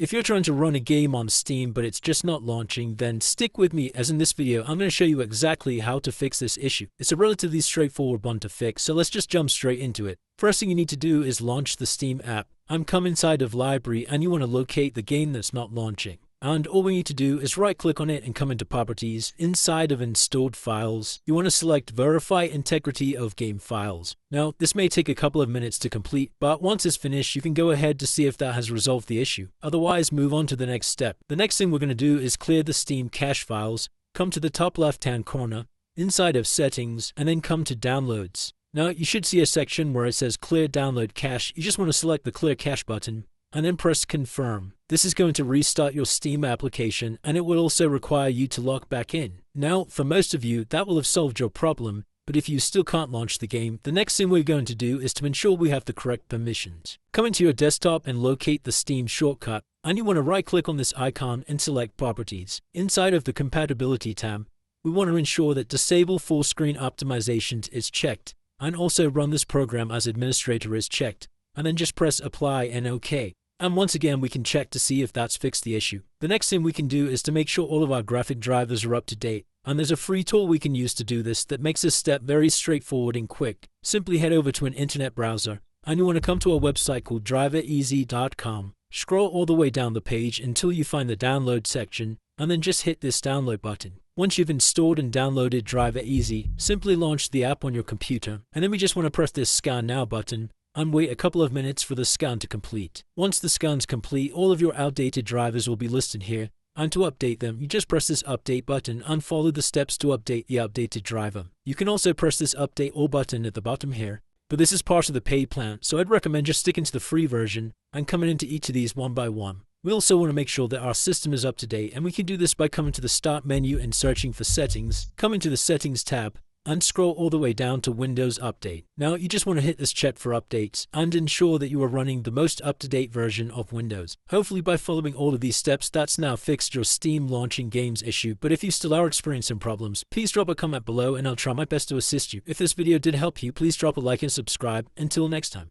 If you're trying to run a game on Steam but it's just not launching, then stick with me, as in this video I'm going to show you exactly how to fix this issue. It's a relatively straightforward one to fix, so let's just jump straight into it. First thing you need to do is launch the Steam app. Come inside of Library and you want to locate the game that's not launching. And all we need to do is right click on it and come into Properties. Inside of Installed Files, you want to select Verify Integrity of Game Files. Now, this may take a couple of minutes to complete, but once it's finished, you can go ahead to see if that has resolved the issue. Otherwise, move on to the next step. The next thing we're going to do is clear the Steam cache files, come to the top left-hand corner, inside of Settings, and then come to Downloads. Now, you should see a section where it says Clear Download Cache. You just want to select the Clear Cache button, and then press Confirm. This is going to restart your Steam application, and it will also require you to log back in. Now, for most of you, that will have solved your problem, but if you still can't launch the game, the next thing we're going to do is to ensure we have the correct permissions. Come into your desktop and locate the Steam shortcut, and you want to right-click on this icon and select Properties. Inside of the Compatibility tab, we want to ensure that Disable Full Screen Optimizations is checked, and also Run this program as administrator is checked, and then just press Apply and OK. And once again, we can check to see if that's fixed the issue. The next thing we can do is to make sure all of our graphic drivers are up to date. And there's a free tool we can use to do this that makes this step very straightforward and quick. Simply head over to an internet browser, and you want to come to a website called drivereasy.com. Scroll all the way down the page until you find the download section, and then just hit this download button. Once you've installed and downloaded Driver Easy, simply launch the app on your computer, and then we just want to press this Scan Now button and wait a couple of minutes for the scan to complete. Once the scan's complete, all of your outdated drivers will be listed here, and to update them, you just press this Update button and follow the steps to update the updated driver. You can also press this Update All button at the bottom here, but this is part of the paid plan, so I'd recommend just sticking to the free version and coming into each of these one by one. We also want to make sure that our system is up to date, and we can do this by coming to the Start menu and searching for Settings, coming to the Settings tab, and scroll all the way down to Windows Update. Now, you just want to hit this check for updates and ensure that you are running the most up-to-date version of Windows. Hopefully by following all of these steps, that's now fixed your Steam launching games issue, but if you still are experiencing problems, please drop a comment below and I'll try my best to assist you. If this video did help you, please drop a like and subscribe. Until next time.